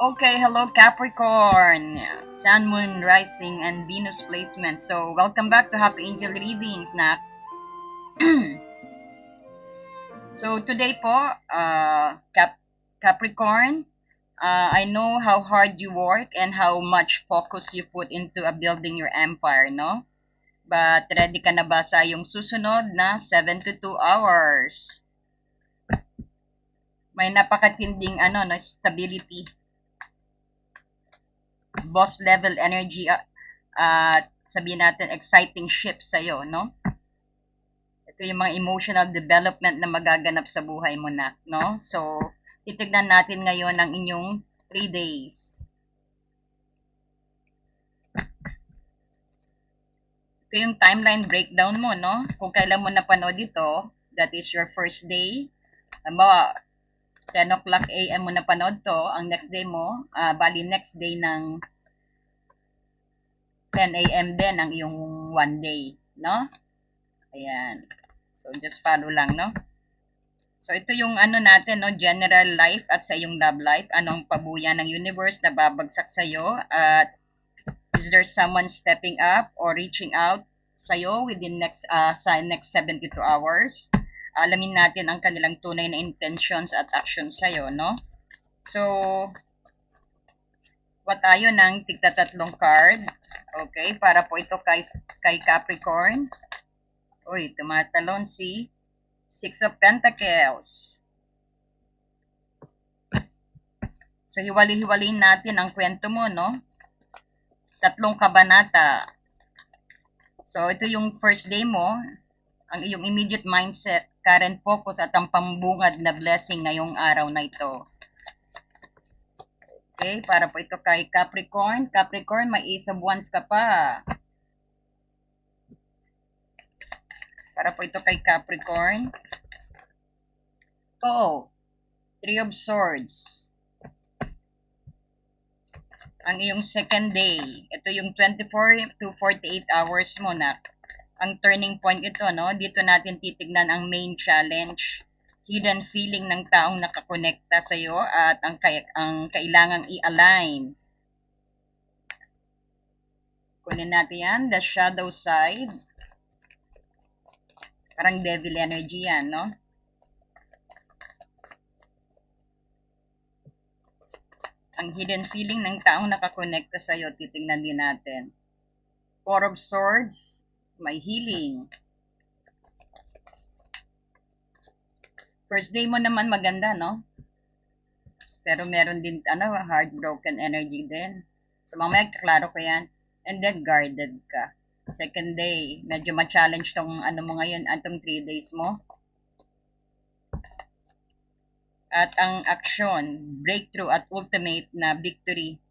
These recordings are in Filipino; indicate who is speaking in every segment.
Speaker 1: Okay, hello Capricorn, Sun, Moon, Rising, and Venus placement. So, welcome back to Happy Angel Readings na. So, today po, Capricorn, I know how hard you work and how much focus you put into building your empire, no? But ready ka na ba sa yung susunod na 72 hours? May napakatinding no, stability, boss level energy at sabihin natin exciting shift sa'yo, no? Ito yung mga emotional development na magaganap sa buhay mo na, no? So, titignan natin ngayon ang inyong 3 days. Ito yung timeline breakdown mo, no? Kung kailan mo napanood ito, that is your first day. Halimbawa, 10 o'clock a.m. mo napanood to, ang next day mo, bali next day ng 10 a.m. din ang iyong one day, no? Ayan. So, just follow lang, no? So, ito yung natin, no? General life at sa iyong love life. Anong pabuya ng universe na babagsak sa'yo? At is there someone stepping up or reaching out sa'yo within sa next 72 hours? Alamin natin ang kanilang tunay na intentions at actions sa'yo, no? So, tayo ng tigtatatlong card. Okay, para po ito kay Capricorn. Uy, tumatalon si Six of Pentacles. So, hiwali-hiwalin natin ang kwento mo, no? Tatlong kabanata. So, ito yung first day mo, ang iyong immediate mindset, current focus at ang pambungad na blessing ngayong araw na ito. Okay, para po ito kay Capricorn. Capricorn, may Ace of Wands ka pa. Para po ito kay Capricorn. Three of Swords. Ang iyong second day. Ito yung 24 to 48 hours mo na. Ang turning point ito, no? Dito natin titignan ang main challenge. Hidden feeling ng taong nakakonekta sa iyo at ang kailangang i-align. Kunin natin yan, the shadow side. Parang devil energy yan, no? Ang hidden feeling ng taong nakakonekta sa iyo, titingnan din natin. Four of Swords, may healing. First day mo naman maganda, no? Pero meron din, heartbroken energy din. So, mamaya, kaklaro ko yan. And then, guarded ka. Second day, medyo ma-challenge tong mo ngayon, atong 3 days mo. At ang action, breakthrough at ultimate na victory.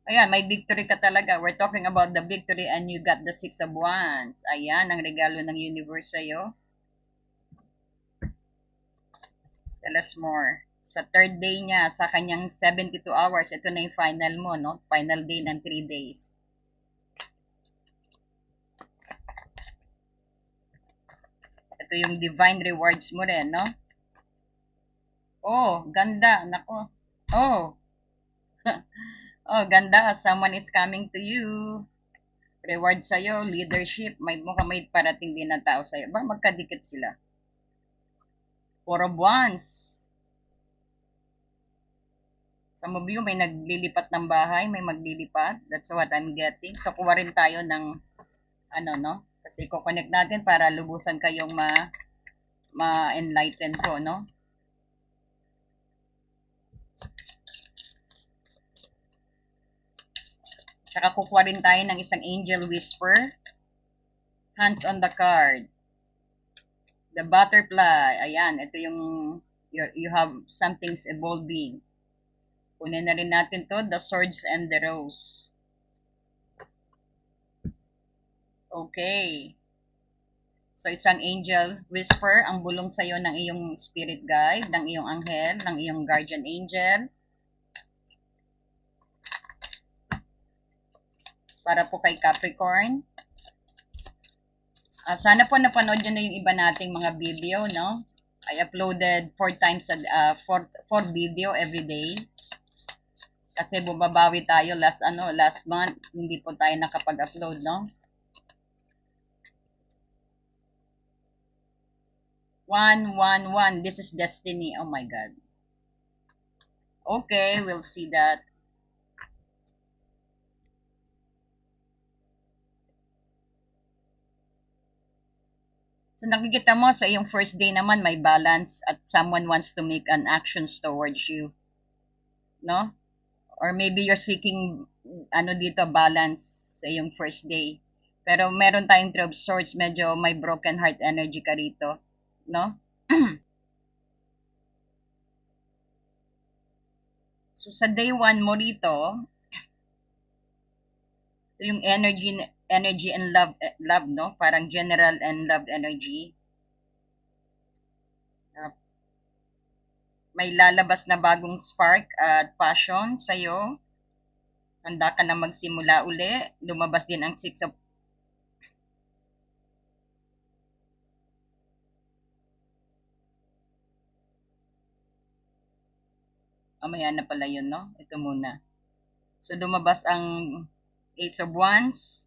Speaker 1: Ayan, may victory ka talaga. We're talking about the victory and you got the Six of Wands. Ayan, ang regalo ng universe sa'yo. Tell us more. Sa third day niya, sa kanyang 72 hours, ito na yung final mo, no? Final day ng 3 days. Ito yung divine rewards mo rin, no? Oh, ganda. Nako. Oh. Oh, ganda. Someone is coming to you. Reward sa'yo, leadership. Mukhang may parating din na tao sa'yo. Ba, magkadikit sila. Four of Wands. Some of you may naglilipat ng bahay, may maglilipat. That's what I'm getting. So, kuha rin tayo ng, no? Kasi i-connect natin para lubusan kayong ma-enlighten ko, no? Tsaka kukuha rin tayo ng isang angel whisper. Hands on the card. The butterfly. Ayan, ito yung you have something's evolving. Kunin na rin natin to, the swords and the rose. Okay. So, isang angel whisper, ang bulong sa'yo ng iyong spirit guide, ng iyong anghel, ng iyong guardian angel. Para po kay Capricorn. Sana po napanood nyo na yung iba nating mga video, no? I uploaded 4 video every day. Kasi bumabawi tayo last month, hindi po tayo nakapag-upload, no? 111, this is destiny. Oh my God. Okay, we'll see that. So nakikita mo sa iyong first day naman may balance at someone wants to make an actions towards you, no? Or maybe you're seeking ano dito balance sa iyong first day. Pero meron tayong three of swords, medyo may broken heart energy ka rito, no? So sa day 1 mo rito, ito yung energy and love, no? Parang general and love energy. Uh, may lalabas na bagong spark at passion sa'yo. Handa ka na magsimula uli. Lumabas din ang six of mamaya na pala yun, no? Ito muna. So, lumabas ang Ace of Wands.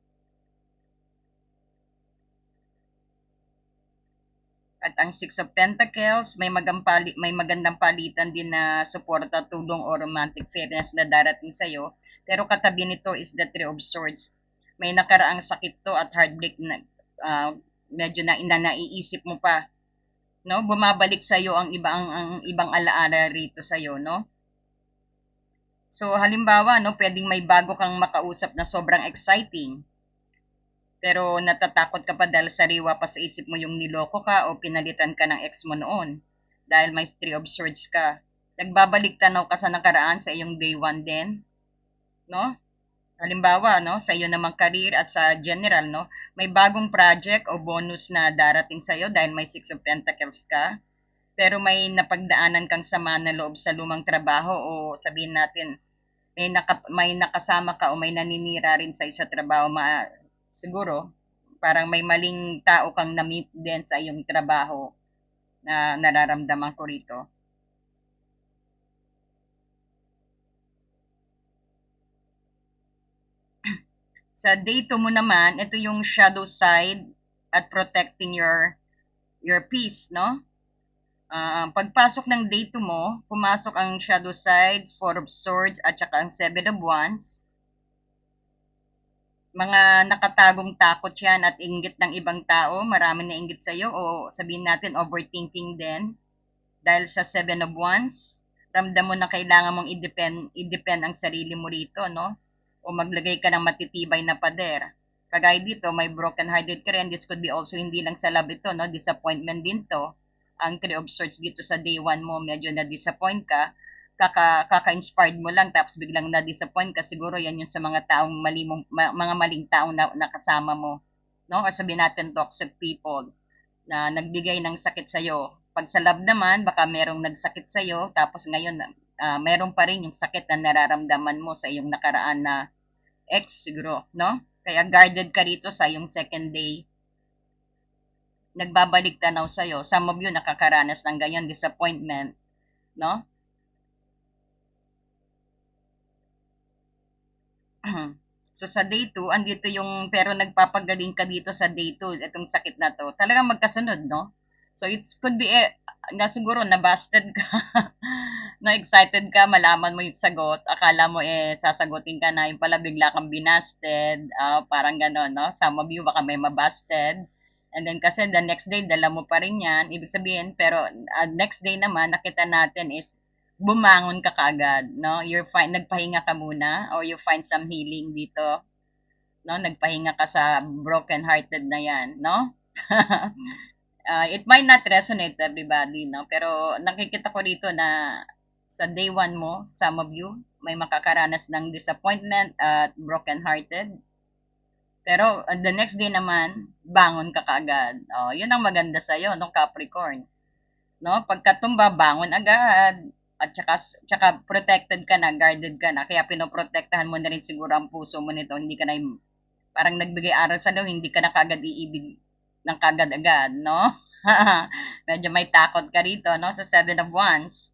Speaker 1: At ang Six of Pentacles, may magandang palitan din na suporta, tulong o romantic fairness na darating sa'yo. Pero katabi nito is the Three of Swords. May nakaraang sakit to at heartbreak na medyo na naiisip mo pa. No? Bumabalik sa'yo ang ibang alaala rito sa'yo, no? So, halimbawa, no, pwedeng may bago kang makausap na sobrang exciting. Pero natatakot ka pa dahil sariwa pa sa isip mo yung niloko ka o pinalitan ka ng ex mo noon. Dahil may three of swords ka. Nagbabalik tanaw ka sa nakaraan sa iyong day 1 din. No? Halimbawa, no, sa iyo namang career at sa general, no, may bagong project o bonus na darating sa iyo dahil may Six of Pentacles ka. Pero may napagdaanan kang sama na loob sa lumang trabaho o sabihin natin may nakasama ka o may naninira rin sa sa trabaho, siguro parang may maling tao kang na-meet din sa iyong trabaho na nararamdaman ko rito. Sa day 2 mo naman, ito yung shadow side at protecting your peace, no? Pagpasok ng day 2 mo, pumasok ang shadow side, Four of Swords, at saka ang Seven of Wands. Mga nakatagong takot yan at inggit ng ibang tao, marami na inggit sa'yo o sabihin natin overthinking din. Dahil sa Seven of Wands, ramdam mo na kailangan mong i-depend ang sarili mo rito, no? O maglagay ka ng matitibay na pader. Kagaya dito, may broken-hearted ka rin. This could be also hindi lang sa love ito, no? Disappointment din to. Ang Three of Swords dito sa day 1 mo, medyo na-disappoint ka. Kaka-inspired mo lang tapos biglang na-disappoint ka, siguro yan yung sa mga taong mga maling taong nakasama mo, no? O sabihin natin toxic people na nagbigay ng sakit sa iyo. Pag sa love naman, baka merong nagsakit sa iyo tapos ngayon meron pa rin yung sakit na nararamdaman mo sa iyong nakaraan na ex siguro, no? Kaya guarded ka rito sa iyong second day. Nagbabalik tanaw sa iyo. Some of you nakakaranas ng ganyan disappointment, no? So sa day 2, andito yung, pero nagpapagaling ka dito sa day 2, itong sakit na to. Talagang magkasunod, no? So it could be, na siguro nabasted ka, na excited ka, malaman mo yung sagot, akala mo sasagutin ka na, yung pala bigla kang binasted, parang ganon, no? Some of you baka may mabasted. And then kasi the next day, dala mo pa rin yan, ibig sabihin, pero next day naman, nakita natin is bumangon ka kaagad, no? Nagpahinga ka muna or you find some healing dito, no? Nagpahinga ka sa broken-hearted na yan, no? It might not resonate to everybody, no? Pero nakikita ko dito na sa day 1 mo, some of you, may makakaranas ng disappointment at broken-hearted. Pero the next day naman, bangon ka kaagad. Oh, yun ang maganda sa'yo, no, Capricorn. No? Pagkatumba, bangon agad. At saka protected ka na, guarded ka na. Kaya pinoprotektahan mo na rin siguro ang puso mo nito. Hindi ka na parang nagbigay aral sa daw, hindi ka na kagad iibig ng kagad-agad, no? Medyo may takot ka rito, no? Sa Seven of Wands.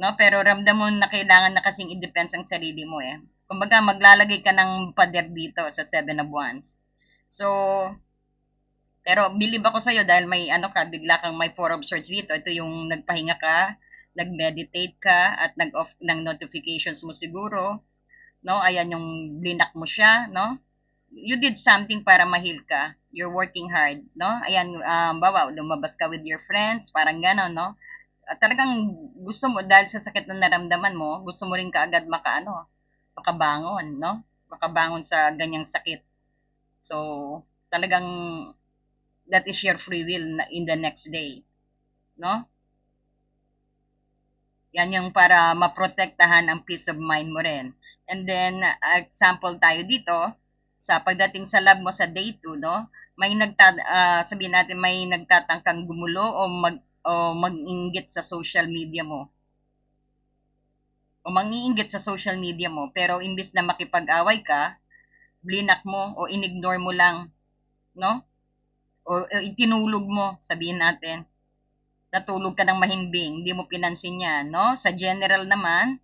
Speaker 1: no? Pero ramdam mo na kailangan na kasing i-defense ang sarili mo eh. Kumbaga, maglalagay ka ng pader dito sa Seven of Wands. So, pero believe ako sa'yo dahil may ano ka, bigla kang may Four of Swords dito. Ito yung nagpahinga ka, nag-meditate ka, at nag-off ng notifications mo siguro. No? Ayan yung blinak mo siya, no? You did something para ma-heal ka. You're working hard, no? Ayan, bawa, lumabas ka with your friends, parang gano'n, no? At talagang gusto mo, dahil sa sakit na naramdaman mo, gusto mo rin kaagad makabangon, no? Makabangon sa ganyang sakit. So, talagang that is your free will in the next day, no? Yan yung para maprotektahan ang peace of mind mo rin. And then, example tayo dito, sa pagdating sa love mo sa day 2, no? May sabihin natin may nagtatangkang gumulo o mag-inggit sa social media mo. O mangiinggit sa social media mo, pero imbis na makipag-away ka, blinak mo o inignore mo lang, no? O itinulog mo, sabihin natin. Natulog ka ng mahimbing, hindi mo pinansin yan, no? Sa general naman,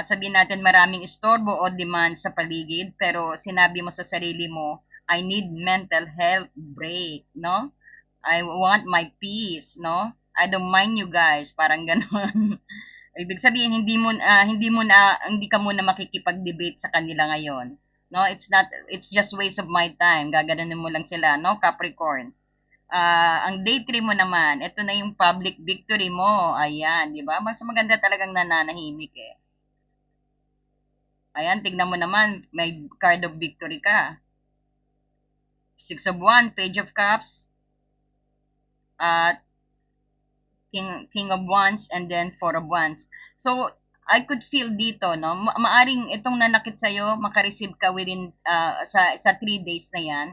Speaker 1: sabihin natin maraming istorbo o demand sa paligid, pero sinabi mo sa sarili mo, I need mental health break, no? I want my peace, no? I don't mind you guys, parang gano'n. Ibig sabihin hindi ka muna makikipag-debate sa kanila ngayon. No, it's just waste of my time. Gaganunin mo lang sila, no? Capricorn. Ang day 3 mo naman, ito na yung public victory mo. Ayan, di ba? Mas maganda talagang nananahimik eh. Ayan, tignan mo naman, may card of victory ka. Six of Wands, Page of Cups, at King of Wands, and then Four of Wands. So, I could feel dito, no? Maaring itong nanakit sa'yo, makareceive ka within, sa 3 days na yan.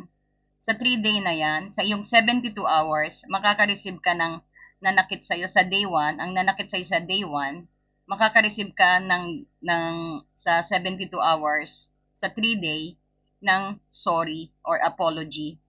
Speaker 1: Sa 3 day na yan, sa iyong 72 hours, makaka-receive ka ng nanakit sa'yo sa day 1. Ang nanakit sa'yo sa day 1, makaka-receive ka sa 72 hours, sa 3 day, ng sorry or apology.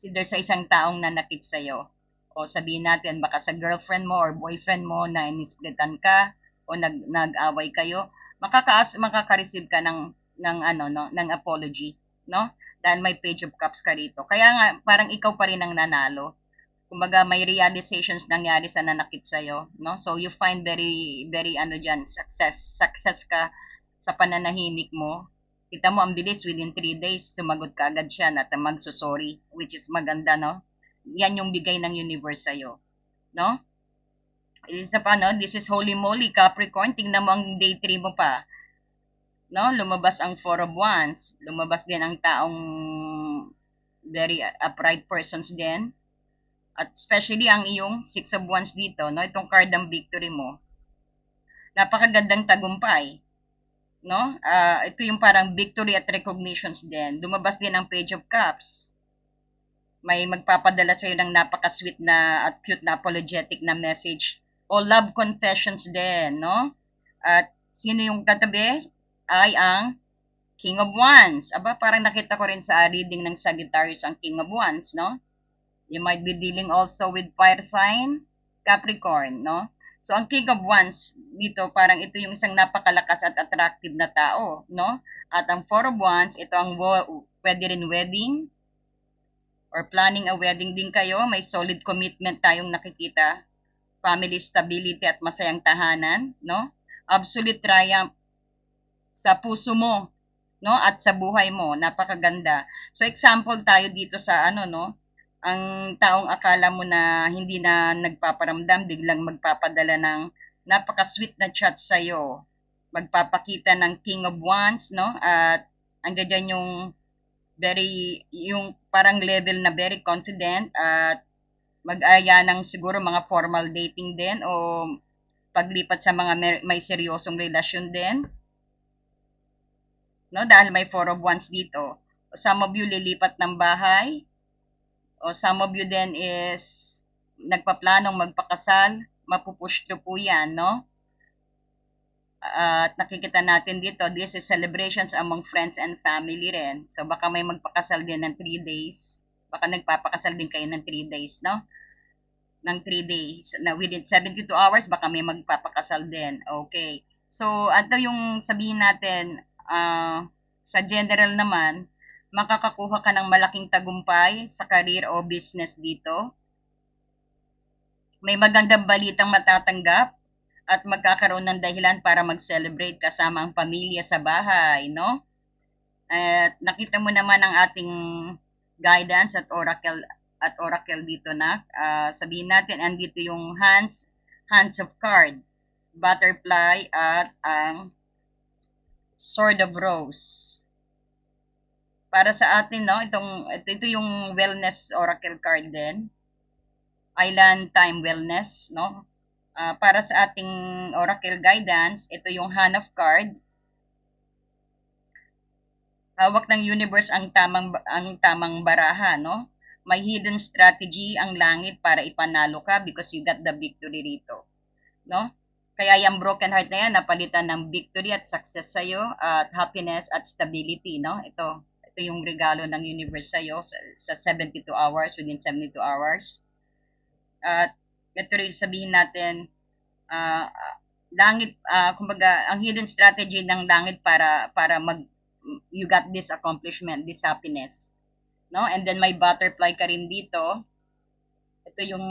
Speaker 1: Either sa isang taong nanakit sa'yo. O sabihin natin, baka sa girlfriend mo or boyfriend mo na inisplitan ka o nag-away kayo, makaka-receive ka ng apology, no? Dahil may Page of Cups ka rito. Kaya nga, parang ikaw pa rin ang nanalo. Kumbaga, may realizations nangyari sa nanakit sa'yo, no? So, you find very, very, success ka sa pananahimik mo. Kita mo, ang bilis, within 3 days, sumagot ka agad siya na magsusorry, which is maganda, no? Yan yung bigay ng universe sa'yo, no? Isa pa, no? This is holy moly, Capricorn. Tingnan mo ang day 3 mo pa. No? Lumabas ang Four of Wands. Lumabas din ang taong very upright persons din. At especially ang iyong Six of Wands dito, no? Itong card ng victory mo. Napakagandang tagumpay. No? Ito yung parang victory at recognitions din. Lumabas din ang Page of Cups. May magpapadala sa iyo ng napaka-sweet na at cute na apologetic na message o love confessions din, no? At sino yung katabi? Ay ang King of Wands. Aba, parang nakita ko rin sa reading ng Sagittarius ang King of Wands, no? You might be dealing also with fire sign, Capricorn, no? So, ang King of Wands, dito, parang ito yung isang napakalakas at attractive na tao, no? At ang Four of Wands, ito ang pwede rin wedding, or planning a wedding din kayo. May solid commitment tayong nakikita. Family stability at masayang tahanan, no? Absolute triumph sa puso mo, no? At sa buhay mo, napakaganda. So example tayo dito sa no? Ang taong akala mo na hindi na nagpaparamdam, biglang magpapadala ng napaka-sweet na chat sa iyo. Magpapakita ng King of Wands, no? At andiyan dyan yung parang level na very confident at mag-aya ng siguro mga formal dating din o paglipat sa mga may seryosong relasyon din, no? Dahil may Four of Wands dito. Some of you lilipat ng bahay, o some of you then is nagpaplanong magpakasal, mapupush through po yan, no? At nakikita natin dito, this is celebrations among friends and family rin. So baka may magpakasal din ng 3 days. Baka nagpapakasal din kayo ng 3 days, no? ng 3 days. Na within 72 hours, baka may magpapakasal din. Okay. So, ito yung sabihin natin, sa general naman, makakakuha ka ng malaking tagumpay sa career o business dito. May magandang balitang matatanggap at magkakaroon ng dahilan para mag-celebrate kasama ang pamilya sa bahay, no? At nakita mo naman ang ating guidance at oracle dito na. Sabihin natin, andito yung hands of card, butterfly at ang sword of rose. Para sa atin, no, ito yung wellness oracle card din. Island time wellness, no? Para sa ating oracle guidance, ito yung hand of card. Hawak ng universe ang tamang baraha, no? May hidden strategy ang langit para ipanalo ka because you got the victory rito, no? Kaya yung broken heart na yan, napalitan ng victory at success sa'yo, at happiness at stability, no? Ito yung regalo ng universe sa'yo sa 72 hours, within 72 hours. At ito rin sabihin natin, langit, kumbaga, ang hidden strategy ng langit para you got this accomplishment, this happiness, no? And then may butterfly ka rin dito. Ito yung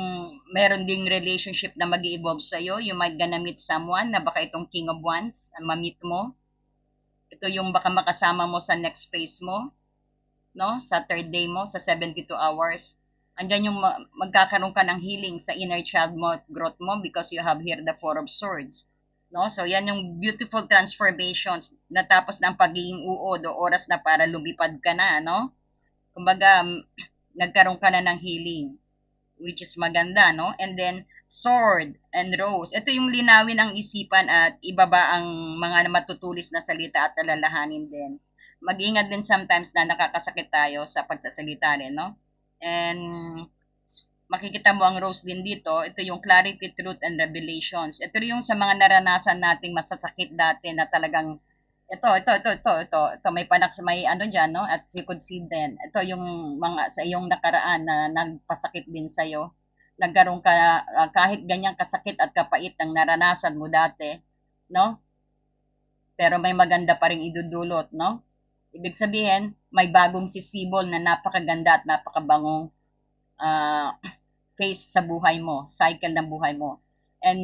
Speaker 1: meron ding relationship na mag-evolve sa'yo. You might gonna meet someone na baka itong King of Wands ang ma-meet mo. Ito yung baka makasama mo sa next phase mo, no? Sa third day mo, sa 72 hours. Andyan yung magkakaroon ka ng healing sa inner child mo, growth mo, because you have here the Four of Swords. No? So, yan yung beautiful transformations. Natapos na ang pagiging uod o oras na para lumipad ka na, no? Kumbaga, nagkaroon ka na ng healing, which is maganda, no? And then, sword and rose. Ito yung linawin ang isipan at ibaba ang mga matutulis na salita at alalahanin din. Mag-ingat din sometimes na nakakasakit tayo sa pagsasalita rin, no? And makikita mo ang rose din dito. Ito yung clarity, truth, and revelations. Ito yung sa mga naranasan nating masasakit dati na talagang ito, may ano diyan, no? At you could see din. Ito yung mga sa iyong nakaraan na nagpasakit din sa iyo. Nagkaroon ka kahit ganyang kasakit at kapait ang naranasan mo dati, no? Pero may maganda pa ring idudulot, no? Ibig sabihin, may bagong sisibol na napakaganda at napakabangong phase sa buhay mo, cycle ng buhay mo. And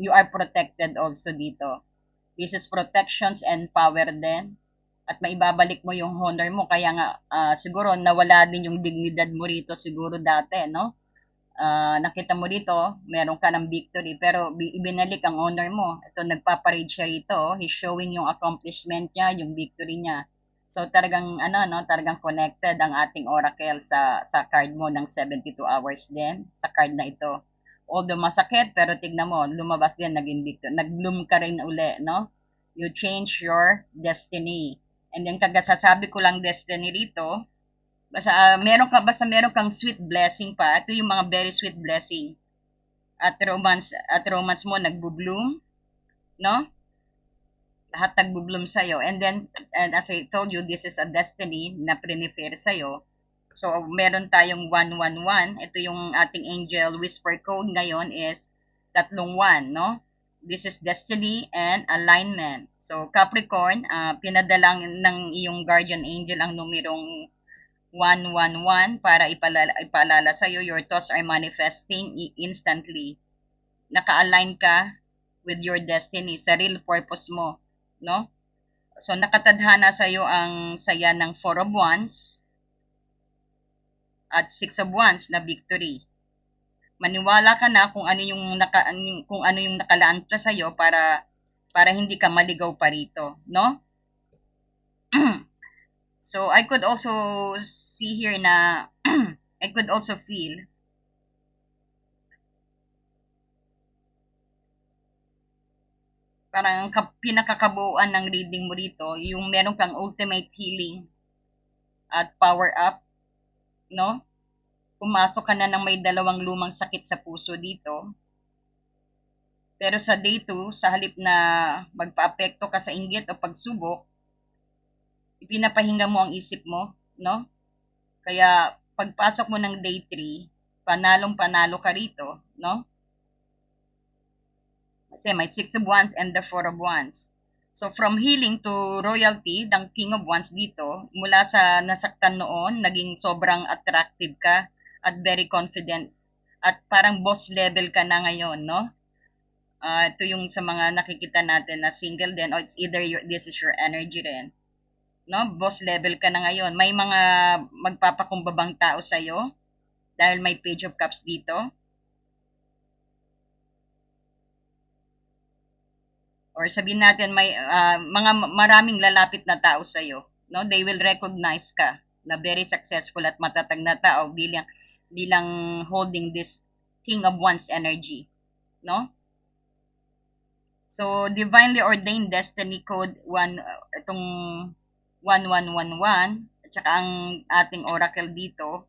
Speaker 1: you are protected also dito. This is protections and power din. At maibabalik mo yung honor mo. Kaya nga, siguro nawala din yung dignidad mo rito siguro dati, no? Nakita mo dito, meron ka ng victory, pero ibinalik ang honor mo. Ito, nagpaparade siya rito. He's showing yung accomplishment niya, yung victory niya. So, talagang, talagang connected ang ating oracle sa card mo ng 72 hours din, sa card na ito. Although masakit, pero tignan mo, lumabas din, naging victory. Nag-bloom ka rin uli, no? You change your destiny. And then, kagasasabi ko lang destiny rito, basta meron kang sweet blessing pa. Ito yung mga very sweet blessing. At romance mo nagbo-bloom, no? Lahat nagbo-bloom sa iyo. And as I told you, this is a destiny na prinifer sa iyo. So meron tayong 111. Ito yung ating angel whisper code ngayon is 31, no? This is destiny and alignment. So Capricorn, pinadala ng iyong guardian angel ang numerong 111 para ipaalala sa iyo, your thoughts are manifesting instantly. Naka-align ka with your destiny, sa real purpose mo, no? So nakatadhana sa iyo ang saya ng 4 of Wands at 6 of Wands na victory. Maniwala ka na kung ano yung nakalaan pa sa iyo para hindi ka maligaw pa rito, no? So I could also see here na I could also feel parang pinakakabuuan ng reading mo rito, yung meron kang ultimate healing at power up, no? Pumasok ka na ng may dalawang lumang sakit sa puso dito. Pero sa day 2, sa halip na magpa-apekto ka sa inggit o pagsubok, ipinapahinga mo ang isip mo, no? Kaya pagpasok mo ng day 3, panalong-panalo ka rito, no? Kasi may Six of Wands and the Four of Wands. So, from healing to royalty, the King of Wands dito, mula sa nasaktan noon, naging sobrang attractive ka at very confident. At parang boss level ka na ngayon, no? Ito yung sa mga nakikita natin na single din, or it's either this is your energy rin. No? Boss level ka na ngayon. May mga magpapakumbabang tao sa'yo dahil may Page of Cups dito. Or sabihin natin may mga maraming lalapit na tao sa iyo, no? They will recognize ka na very successful at matatag na tao bilang holding this King of Wands energy, no? So divinely ordained destiny code 1 itong 1111 at saka ang ating oracle dito,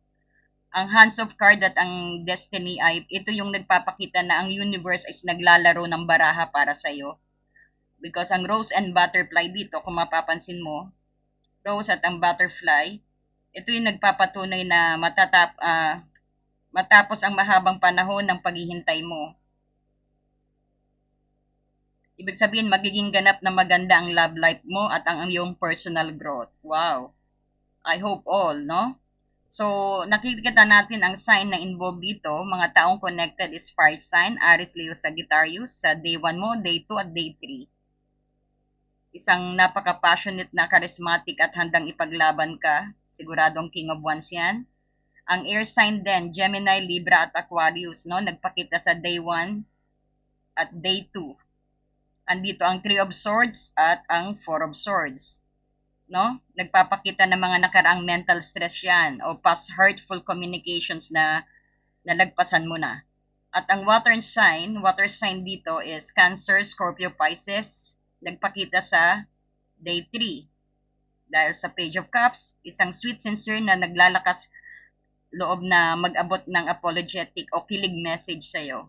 Speaker 1: ang Hands of Card at ang Destiny ay ito yung nagpapakita na ang universe is naglalaro ng baraha para sa iyo. Because ang rose and butterfly dito, kung mapapansin mo, rose at ang butterfly, ito yung nagpapatunay na matapos ang mahabang panahon ng paghihintay mo. Ibig sabihin, magiging ganap na maganda ang love life mo at ang iyong personal growth. Wow! I hope all, no? So, nakikita natin ang sign na involved dito. Mga taong connected is fire sign, Aries, Leo, Sagittarius, sa day 1 mo, day 2, at day 3. Isang napaka-passionate na charismatic at handang ipaglaban ka. Siguradong King of Wands yan. Ang air sign din, Gemini, Libra at Aquarius, no? Nagpakita sa day 1 at day 2. Andito ang Three of Swords at ang Four of Swords. No? Nagpapakita ng mga nakaraang mental stress yan o past hurtful communications na nalagpasan mo na. At ang water sign dito is Cancer, Scorpio, Pisces. Nagpakita sa day 3. Dahil sa Page of Cups, isang sweet, sincere na naglalakas loob na mag-abot ng apologetic o kilig message sa'yo.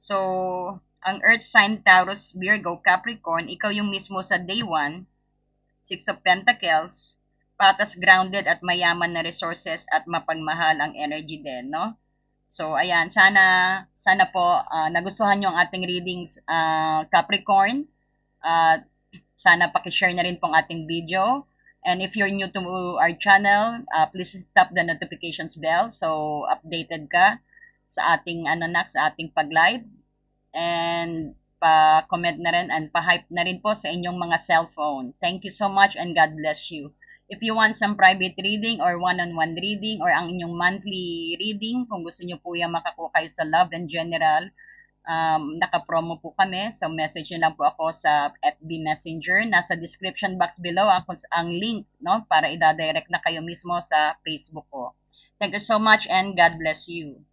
Speaker 1: So, ang Earth sign, Taurus, Virgo, Capricorn, ikaw yung mismo sa day 1, Six of Pentacles, patas, grounded at mayaman na resources at mapagmahal ang energy din, no? So, ayan, sana po nagustuhan nyo ang ating readings, Capricorn. Sana pakishare na rin pong ating video. And if you're new to our channel, please tap the notifications bell so updated ka sa ating sa ating pag-live. And pa-comment na rin and pa-hype na rin po sa inyong mga cellphone. Thank you so much and God bless you. If you want some private reading or one-on-one reading or ang inyong monthly reading, kung gusto nyo po yung makakuha kayo sa Love and General, naka-promo po kami. So, message nyo lang po ako sa FB Messenger. Nasa description box below ang link, no, para i-direct na kayo mismo sa Facebook ko. Thank you so much and God bless you.